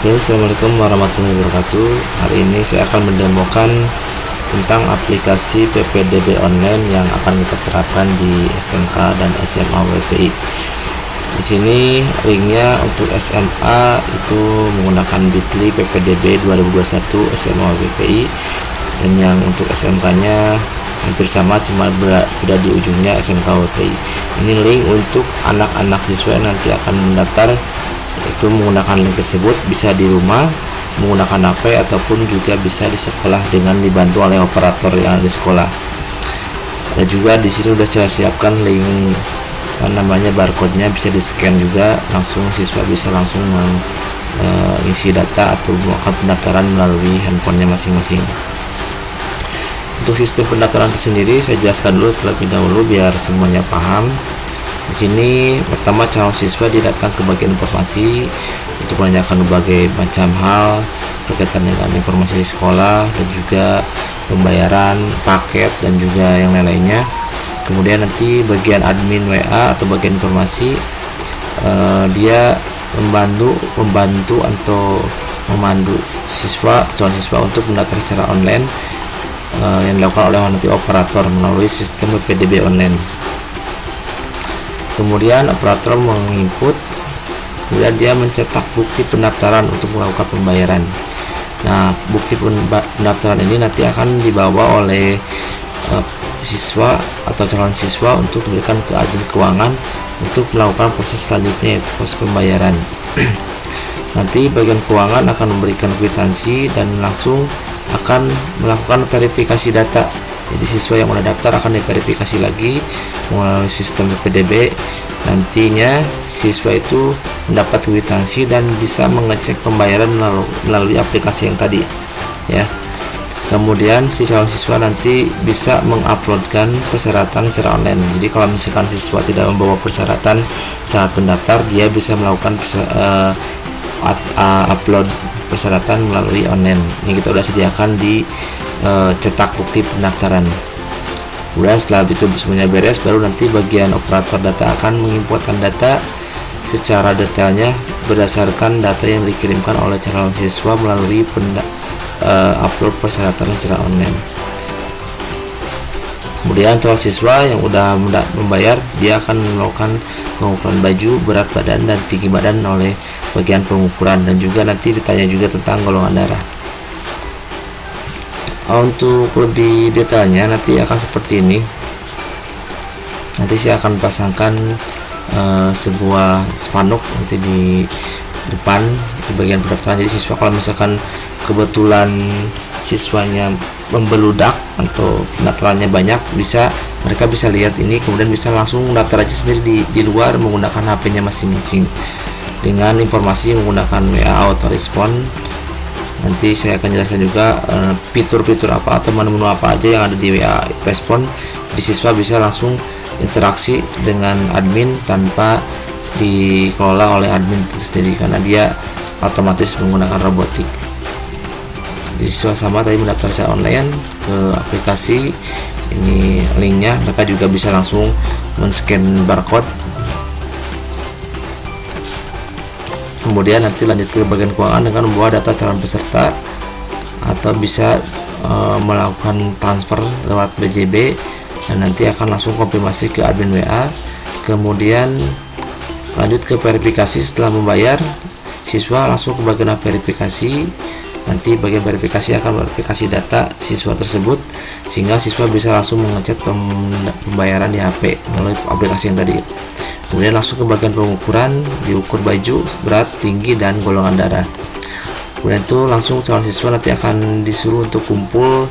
Oke, Assalamualaikum warahmatullahi wabarakatuh. Hari ini saya akan mendemokan tentang aplikasi PPDB online yang akan kita terapkan di SMK dan SMA WPI. Di sini linknya untuk SMA itu menggunakan Bitly PPDB 2021 SMA WPI, dan yang untuk SMK-nya hampir sama, cuma beda di ujungnya SMK WPI. Ini link untuk anak-anak siswa yang nanti akan mendaftar, itu menggunakan link tersebut bisa di rumah menggunakan HP ataupun juga bisa di sekolah dengan dibantu oleh operator yang ada di sekolah. Ada juga di sini sudah saya siapkan link barcode-nya, bisa di scan juga, langsung siswa bisa langsung mengisi data atau melakukan pendaftaran melalui handphonenya masing-masing. Untuk sistem pendaftaran sendiri saya jelaskan dulu terlebih dahulu biar semuanya paham. Di sini pertama calon siswa didatang ke bagian informasi untuk menanyakan berbagai macam hal berkaitan dengan informasi di sekolah dan juga pembayaran paket dan juga yang lain-lainnya. Kemudian nanti bagian admin WA atau bagian informasi dia membantu atau memandu calon siswa untuk mendaftar secara online yang dilakukan oleh nanti operator melalui sistem PPDB online. Kemudian operator menginput, kemudian dia mencetak bukti pendaftaran untuk melakukan pembayaran. Nah, bukti pendaftaran ini nanti akan dibawa oleh siswa atau calon siswa untuk diberikan ke admin keuangan untuk melakukan proses selanjutnya, yaitu proses pembayaran. Nanti bagian keuangan akan memberikan kwitansi dan langsung akan melakukan verifikasi data. Jadi siswa yang sudah daftar akan diverifikasi lagi melalui sistem PPDB. Nantinya siswa itu mendapat kwitansi dan bisa mengecek pembayaran melalui aplikasi yang tadi, ya. Kemudian si calon siswa nanti bisa menguploadkan persyaratan secara online. Jadi kalau misalkan siswa tidak membawa persyaratan saat mendaftar, dia bisa melakukan upload persyaratan melalui online yang kita sudah sediakan di cetak bukti pendaftaran. Kemudian setelah itu semuanya beres, baru nanti bagian operator data akan menginputkan data secara detailnya berdasarkan data yang dikirimkan oleh calon siswa melalui upload persyaratan secara online. Kemudian calon siswa yang sudah membayar, dia akan melakukan pengukuran baju, berat badan dan tinggi badan oleh bagian pengukuran, dan juga nanti ditanya juga tentang golongan darah. Untuk lebih detailnya nanti akan seperti ini. Nanti saya akan pasangkan sebuah spanduk nanti di depan di bagian pendaftaran. Jadi siswa kalau misalkan kebetulan siswanya membeludak atau pendaftarannya banyak, mereka bisa lihat ini, kemudian bisa langsung daftar aja sendiri di luar menggunakan HP-nya masing-masing dengan informasi menggunakan WA autorespon. Nanti saya akan jelaskan juga fitur-fitur apa atau menu-menu apa aja yang ada di WA respon. Jadi siswa bisa langsung interaksi dengan admin tanpa dikelola oleh admin itu sendiri, karena dia otomatis menggunakan robotik. Jadi siswa sama tadi mendaftar secara online ke aplikasi ini, linknya mereka juga bisa langsung men-scan barcode. Kemudian nanti lanjut ke bagian keuangan dengan membawa data calon peserta atau bisa melakukan transfer lewat BJB, dan nanti akan langsung konfirmasi ke admin WA. Kemudian lanjut ke verifikasi. Setelah membayar, siswa langsung ke bagian verifikasi. Nanti bagian verifikasi akan verifikasi data siswa tersebut sehingga siswa bisa langsung mengecek pembayaran di HP melalui aplikasi yang tadi. Kemudian langsung ke bagian pengukuran, diukur baju, berat, tinggi, dan golongan darah. Kemudian itu langsung calon siswa nanti akan disuruh untuk kumpul.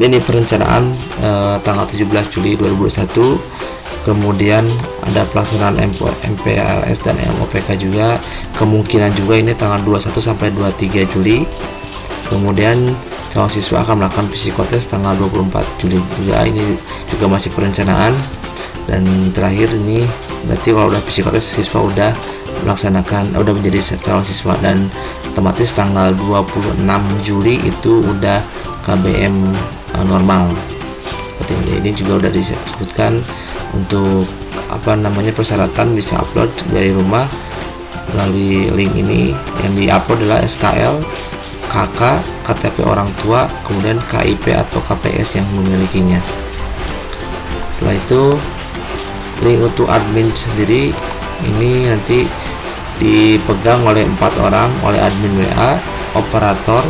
Ini perencanaan tanggal 17 Juli 2021. Kemudian ada pelaksanaan MPLS dan MOPK juga. Kemungkinan juga ini tanggal 21 sampai 23 Juli. Kemudian calon siswa akan melakukan psikotes tanggal 24 Juli juga. Ini juga masih perencanaan. Dan terakhir ini berarti kalau udah psikotes siswa udah menjadi calon siswa, dan otomatis tanggal 26 Juli itu udah KBM normal. Seperti ini juga udah disebutkan untuk persyaratan bisa upload dari rumah melalui link ini. Yang diupload adalah SKL, KK, KTP orang tua, kemudian KIP atau KPS yang memilikinya. Setelah itu link untuk admin sendiri ini nanti dipegang oleh 4 orang, oleh admin WA, operator,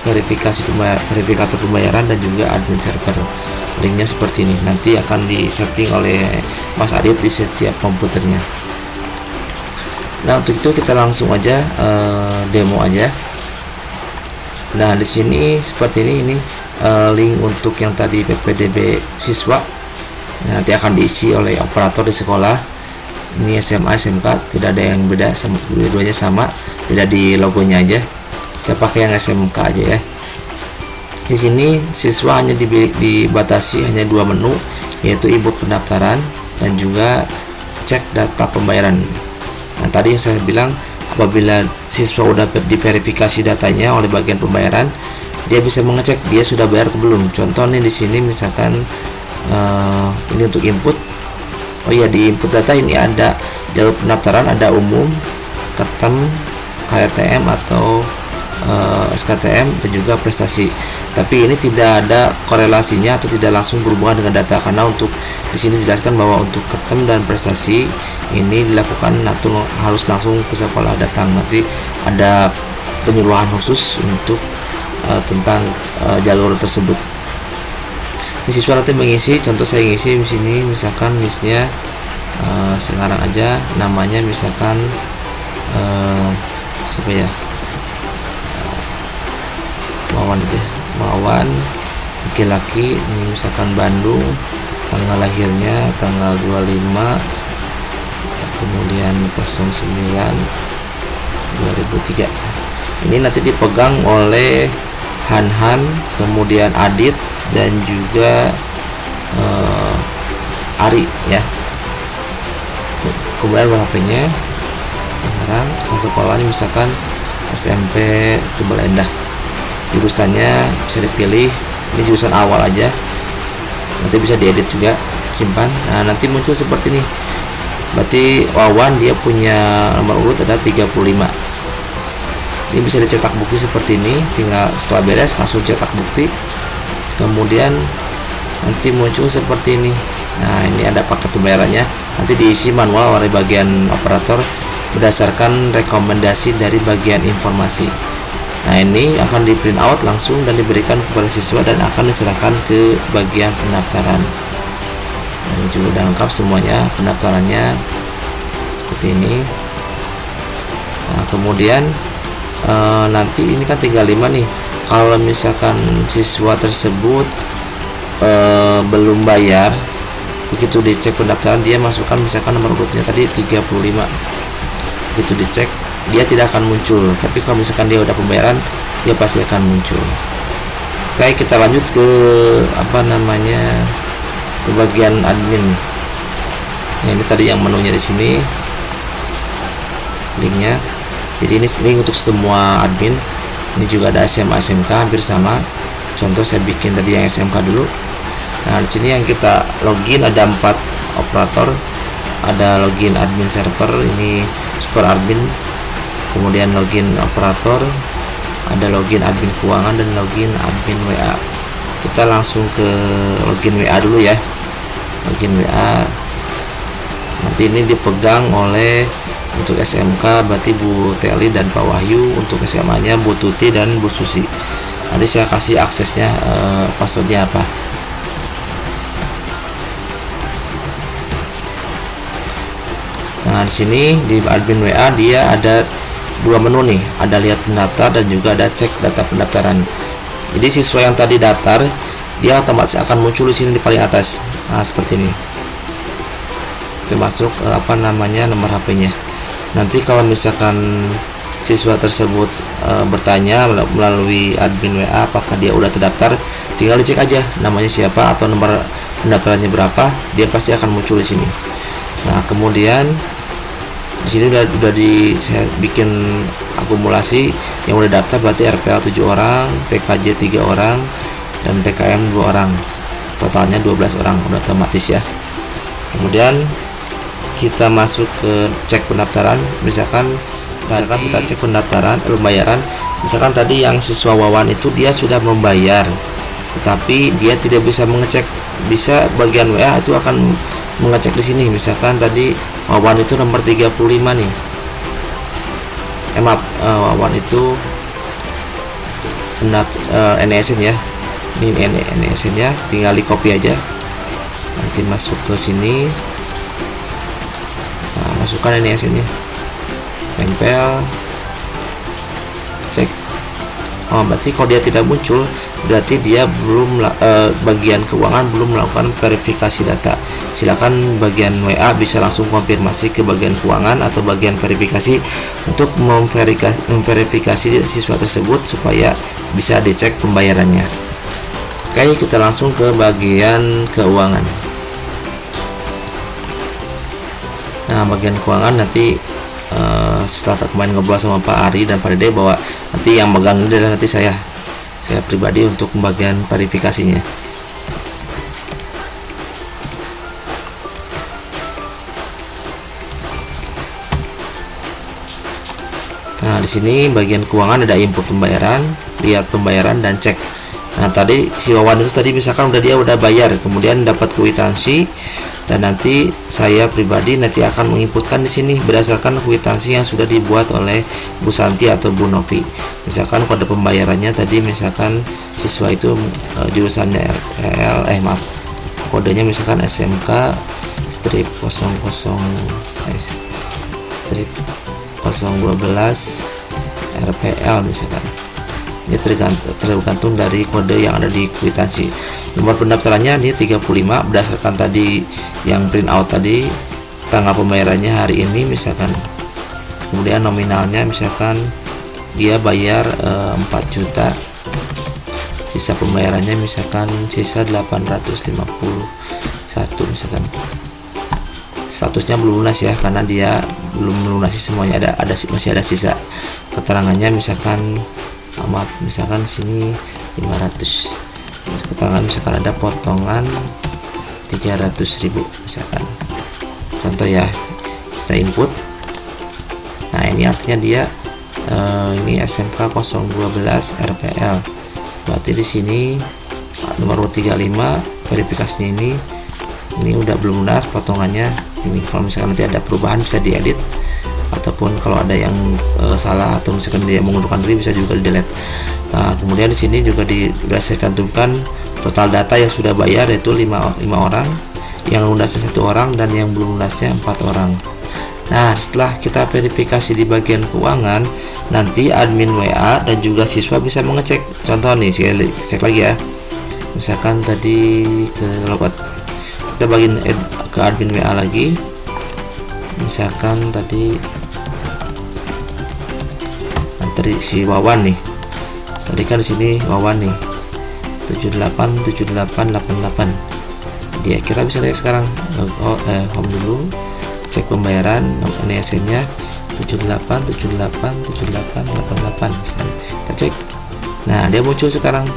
verifikator pembayaran, dan juga admin server. Linknya seperti ini, nanti akan disetting oleh Mas Adit di setiap komputernya. Nah, untuk itu kita langsung aja demo aja. Nah, di sini seperti ini link untuk yang tadi PPDB siswa. Nanti akan diisi oleh operator di sekolah. Ini SMA, SMK, tidak ada yang beda, dua-duanya sama, beda di logonya aja. Saya pakai yang SMK aja ya. Di sini siswa hanya dibatasi hanya 2 menu, yaitu input pendaftaran dan juga cek data pembayaran. Nah, tadi yang saya bilang, apabila siswa udah diverifikasi datanya oleh bagian pembayaran, dia bisa mengecek dia sudah bayar atau belum. Contoh nih di sini misalkan ini untuk input. Oh iya, di input data ini ada jalur pendaftaran, ada umum, ketem, KTM atau SKTM, dan juga prestasi. Tapi ini tidak ada korelasinya atau tidak langsung berhubungan dengan data, karena untuk di sini dijelaskan bahwa untuk ketem dan prestasi ini dilakukan atau harus langsung ke sekolah datang. Nanti ada penyuluhan khusus untuk tentang jalur tersebut. Ini siswa nanti mengisi, contoh saya ngisi di sini misalkan listnya sekarang aja namanya misalkan siapa ya, Wawan aja, Wawan, laki-laki, ini misalkan Bandung, tanggal lahirnya tanggal 25, kemudian 09 2003. Ini nanti dipegang oleh Han, kemudian Adit, dan juga Ari ya. Kemudian HP-nya sekarang asal sekolahnya misalkan SMP Tebal Endah. Jurusannya bisa dipilih, ini jurusan awal aja, nanti bisa diedit juga, simpan. Nah, nanti muncul seperti ini. Berarti Wawan dia punya nomor urut ada 35. Ini bisa dicetak bukti seperti ini, tinggal setelah beres langsung cetak bukti. Kemudian nanti muncul seperti ini. Nah, ini ada paket pembayarannya, nanti diisi manual oleh bagian operator berdasarkan rekomendasi dari bagian informasi. Nah, ini akan di print out langsung dan diberikan kepada siswa dan akan diserahkan ke bagian pendaftaran. Ini juga sudah lengkap semuanya pendaftarannya seperti ini. Nah, kemudian nanti ini kan tinggal 5 nih. Kalau misalkan siswa tersebut belum bayar, begitu dicek pendaftaran dia masukkan misalkan nomor urutnya tadi 35, begitu dicek dia tidak akan muncul. Tapi kalau misalkan dia udah pembayaran, dia pasti akan muncul. Oke, kita lanjut ke ke bagian admin. Nah, ini tadi yang menunya di sini linknya. Jadi ini link untuk semua admin. Ini juga ada SMA SMK hampir sama. Contoh saya bikin tadi yang SMK dulu. Nah, di sini yang kita login ada 4 operator. Ada login admin server, ini super admin. Kemudian login operator, ada login admin keuangan, dan login admin WA. Kita langsung ke login WA dulu ya. Login WA nanti ini dipegang oleh, untuk SMK berarti Bu Teli dan Pak Wahyu, untuk SMA nya Bu Tuti dan Bu Susi. Nanti saya kasih aksesnya, passwordnya apa. Nah, di sini di admin WA dia ada 2 menu nih, ada lihat pendaftar dan juga ada cek data pendaftaran. Jadi siswa yang tadi daftar dia otomatis akan muncul di sini di paling atas. Nah, seperti ini, termasuk nomor HP-nya. Nanti kalau misalkan siswa tersebut bertanya melalui admin WA apakah dia udah terdaftar, tinggal dicek aja namanya siapa atau nomor pendaftarannya berapa, dia pasti akan muncul di sini. Nah, kemudian di sini udah saya bikin akumulasi yang udah daftar, berarti RPL 7 orang, TKJ 3 orang, dan PKM 2 orang, totalnya 12 orang, udah otomatis ya. Kemudian kita masuk ke cek pendaftaran. Misalkan kita cek pendaftaran pembayaran. Misalkan tadi yang siswa Wawan itu dia sudah membayar, tetapi dia tidak bisa mengecek. Bisa bagian WA itu akan mengecek di sini. Misalkan tadi Wawan itu nomor 35 nih. Wawan itu NSN ya. Ini NSN nya, tinggal di copy aja. Nanti masuk ke sini. Nah, masukkan NSN nya. Tempel. Cek. Oh, berarti kalau dia tidak muncul, berarti dia belum bagian keuangan belum melakukan verifikasi data. Silakan bagian WA bisa langsung konfirmasi ke bagian keuangan atau bagian verifikasi untuk memverifikasi siswa tersebut supaya bisa dicek pembayarannya. Oke, kita langsung ke bagian keuangan. Nah, bagian keuangan nanti setelah kemarin ngobrol sama Pak Ari dan Pak Dede, bahwa nanti yang megang ini adalah nanti saya pribadi untuk bagian verifikasinya. Nah, di sini bagian keuangan ada input pembayaran, lihat pembayaran dan cek. Nah, tadi si Wawan itu tadi misalkan dia udah bayar, kemudian dapat kwitansi, dan nanti saya pribadi nanti akan menginputkan di sini berdasarkan kwitansi yang sudah dibuat oleh Bu Santi atau Bu Novi. Misalkan kode pembayarannya tadi misalkan siswa itu jurusannya kodenya misalkan SMK strip 012 RPL misalkan. Ini tergantung dari kode yang ada di kwitansi. Nomor pendaftarannya ini 35 berdasarkan tadi yang print out tadi, tanggal pembayarannya hari ini misalkan. Kemudian nominalnya misalkan dia bayar 4 juta, sisa pembayarannya misalkan sisa 851 misalkan. Statusnya belum lunas ya, karena dia belum melunasi semuanya, masih ada sisa. Keterangannya misalkan misalkan sini 500. Keterangan misalkan ada potongan 300.000 misalkan. Contoh ya, kita input. Nah, ini artinya dia ini SMK 012 RPL. Berarti di sini nomor 35 verifikasinya ini udah belum lunas potongannya. Ini kalau misalkan nanti ada perubahan bisa diedit, ataupun kalau ada yang salah atau misalkan dia mengundurkan diri bisa juga di delete. Nah, kemudian di sini juga sudah saya cantumkan total data yang sudah bayar, yaitu 5 orang, yang lunasnya 1 orang, dan yang belum lunasnya 4 orang. Nah, setelah kita verifikasi di bagian keuangan, nanti admin WA dan juga siswa bisa mengecek. Contoh nih, saya cek lagi ya. Misalkan tadi ke logout, kita bagian ke admin WA lagi. Misalkan tadi si Wawan nih. Tadi kan di sini Wawan nih 787888. Kita bisa lihat sekarang home dulu, cek pembayaran, NSN nya 78787888. Kita cek. Nah, dia muncul sekarang.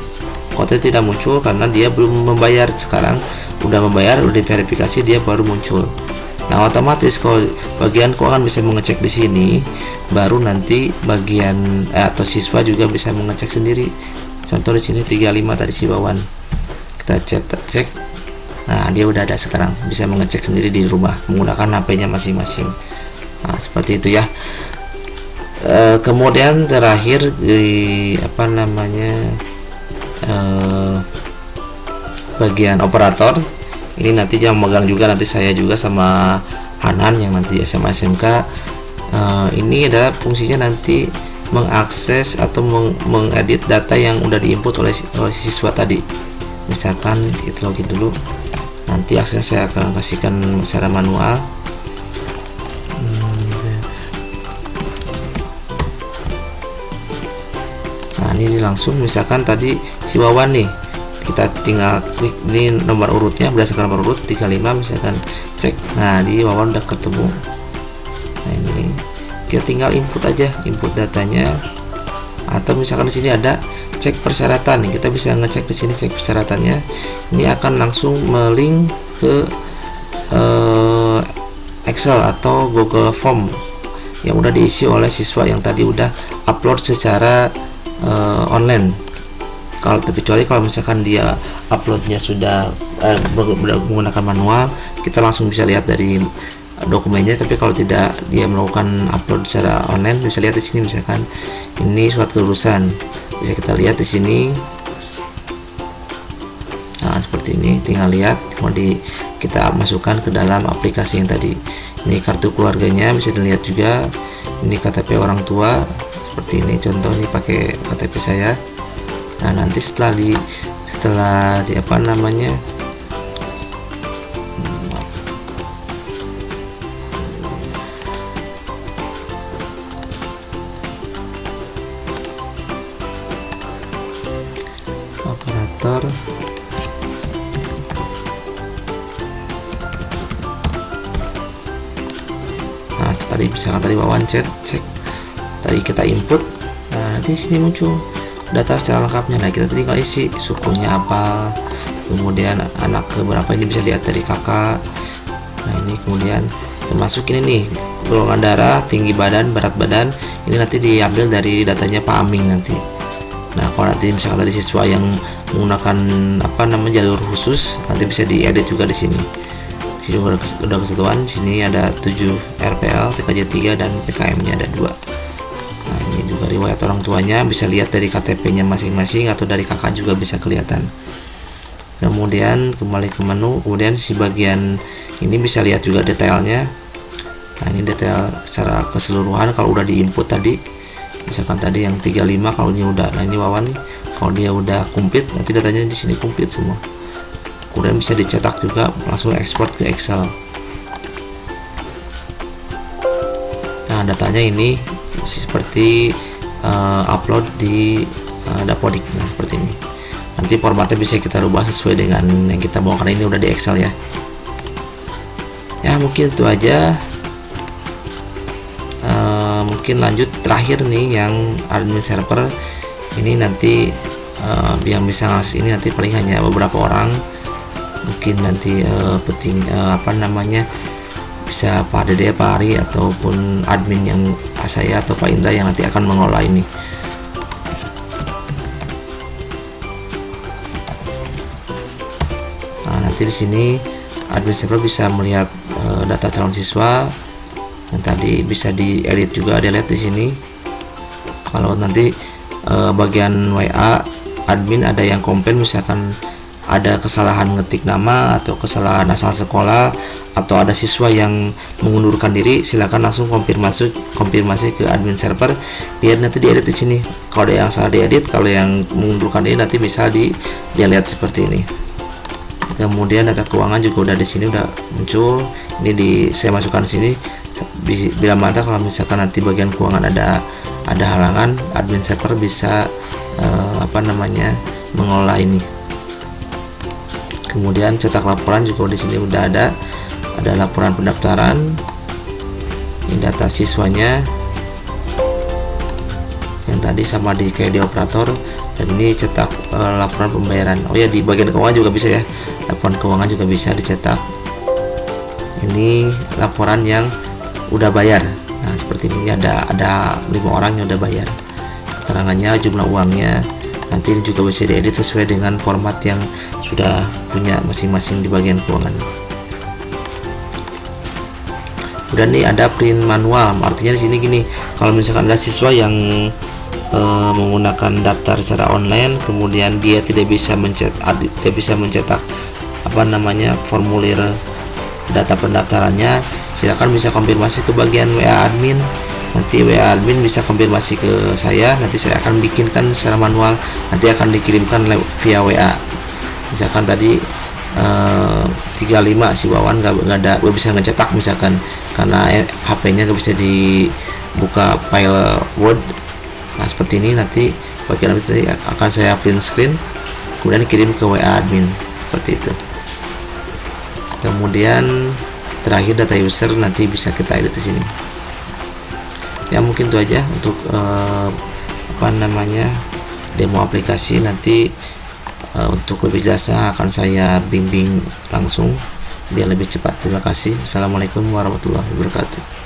Kode tidak muncul karena dia belum membayar. Sekarang udah membayar, udah diverifikasi, dia baru muncul. Nah, otomatis kalau bagian keuangan bisa mengecek di sini, baru nanti bagian atau siswa juga bisa mengecek sendiri. Contoh di sini 35 tadi si Wawan. Kita cek. Nah, dia udah ada sekarang, bisa mengecek sendiri di rumah menggunakan HP-nya masing-masing. Nah, seperti itu ya. Kemudian terakhir bagian operator. Ini nanti yang megang juga nanti saya juga sama Hanan yang nanti SMA SMK. Ini adalah fungsinya nanti mengakses atau mengedit data yang udah diinput oleh siswa tadi. Misalkan kita login dulu, nanti akses saya akan kasihkan secara manual. Nah, ini langsung misalkan tadi si Wawan nih, kita tinggal klik ini nomor urutnya berdasarkan nomor urut 35 misalkan, cek. Nah, di Wawan udah ketemu. Nah, ini kita tinggal input aja, input datanya. Atau misalkan di sini ada cek persyaratan nih, kita bisa ngecek di sini cek persyaratannya. Ini akan langsung melink ke Excel atau Google Form yang udah diisi oleh siswa yang tadi udah upload secara online. Kalau terkecuali kalau misalkan dia uploadnya sudah menggunakan manual, kita langsung bisa lihat dari dokumennya. Tapi kalau tidak, dia melakukan upload secara online, bisa lihat di sini misalkan ini surat kelulusan, bisa kita lihat di sini. Nah, seperti ini, tinggal lihat, mau kita masukkan ke dalam aplikasi yang tadi. Ini kartu keluarganya bisa dilihat juga. Ini KTP orang tua, seperti ini contoh, ini pakai KTP saya. Nah, nanti setelah di apa namanya, operator tadi misalkan tadi Wawan cek tadi kita input. Nah, nanti sini muncul data secara lengkapnya. Nah, kita tinggal isi sukunya apa, kemudian anak keberapa, ini bisa lihat dari kakak. Nah, ini kemudian termasuk ini nih golongan darah, tinggi badan, berat badan, ini nanti diambil dari datanya Pak Aming nanti. Nah, kalau nanti misalkan tadi siswa yang menggunakan apa namanya jalur khusus, nanti bisa diedit juga di sini. Sini udah kesatuan, sini ada 7 RPL, TKJ 3 dan PKM-nya ada 2. Nah, ini juga riwayat orang tuanya, bisa lihat dari KTP-nya masing-masing atau dari kakak juga bisa kelihatan. Kemudian kembali ke menu, kemudian si bagian ini bisa lihat juga detailnya. Nah, ini detail secara keseluruhan kalau udah diinput tadi. Misalkan tadi yang 35, kalau ini udah, nah ini Wawan nih, kalau dia udah komplit, nanti datanya di sini komplit semua. Kemudian bisa dicetak juga, langsung ekspor ke Excel. Nah, datanya ini seperti upload di Dapodik. Nah, seperti ini. Nanti formatnya bisa kita rubah sesuai dengan yang kita mau, karena ini udah di Excel ya. Ya, mungkin itu aja. Mungkin lanjut terakhir nih yang admin server ini nanti yang bisa ngasih ini nanti paling hanya beberapa orang. Mungkin nanti apa namanya, bisa Pak Dede, Pak Ari, ataupun admin yang saya atau Pak Indra yang nanti akan mengolah ini. Nah, nanti di sini admin server bisa melihat data calon siswa yang tadi bisa diedit juga, ada lihat di sini. Kalau nanti bagian WA admin ada yang komplain, misalkan ada kesalahan ngetik nama atau kesalahan asal sekolah atau ada siswa yang mengundurkan diri, silakan langsung konfirmasi ke admin server biar nanti diedit di sini. Kalau ada yang salah diedit, kalau yang mengundurkan diri nanti bisa dilihat seperti ini. Kemudian data keuangan juga udah di sini udah muncul. Ini saya masukkan di sini. Bila mana kalau misalkan nanti bagian keuangan ada halangan, admin server bisa apa namanya mengolah ini. Kemudian cetak laporan juga di sini udah ada laporan pendaftaran, ini data siswanya yang tadi sama kayak di operator, dan ini cetak laporan pembayaran. Oh ya, di bagian keuangan juga bisa ya, laporan keuangan juga bisa dicetak. Ini laporan yang udah bayar. Nah, seperti ini ada 5 orang yang udah bayar, keterangannya, jumlah uangnya. Nanti ini juga bisa diedit sesuai dengan format yang sudah punya masing-masing di bagian keuangan. Kemudian nih ada print manual, artinya di sini gini, kalau misalkan ada siswa yang menggunakan daftar secara online, kemudian dia tidak bisa mencetak apa namanya formulir data pendaftarannya, silakan bisa konfirmasi ke bagian WA admin. Nanti WA admin bisa konfirmasi ke saya, nanti saya akan bikinkan secara manual, nanti akan dikirimkan via WA. Misalkan tadi 35 si Wawan nggak bisa ngecetak misalkan karena HP-nya nggak bisa dibuka file Word. Nah, seperti ini nanti bagian tadi akan saya print screen, kemudian kirim ke WA admin seperti itu. Kemudian terakhir data user nanti bisa kita edit di sini. Ya, mungkin itu aja untuk apa namanya demo aplikasi. Nanti untuk lebih jelasnya akan saya bimbing langsung biar lebih cepat. Terima kasih. Assalamualaikum warahmatullahi wabarakatuh.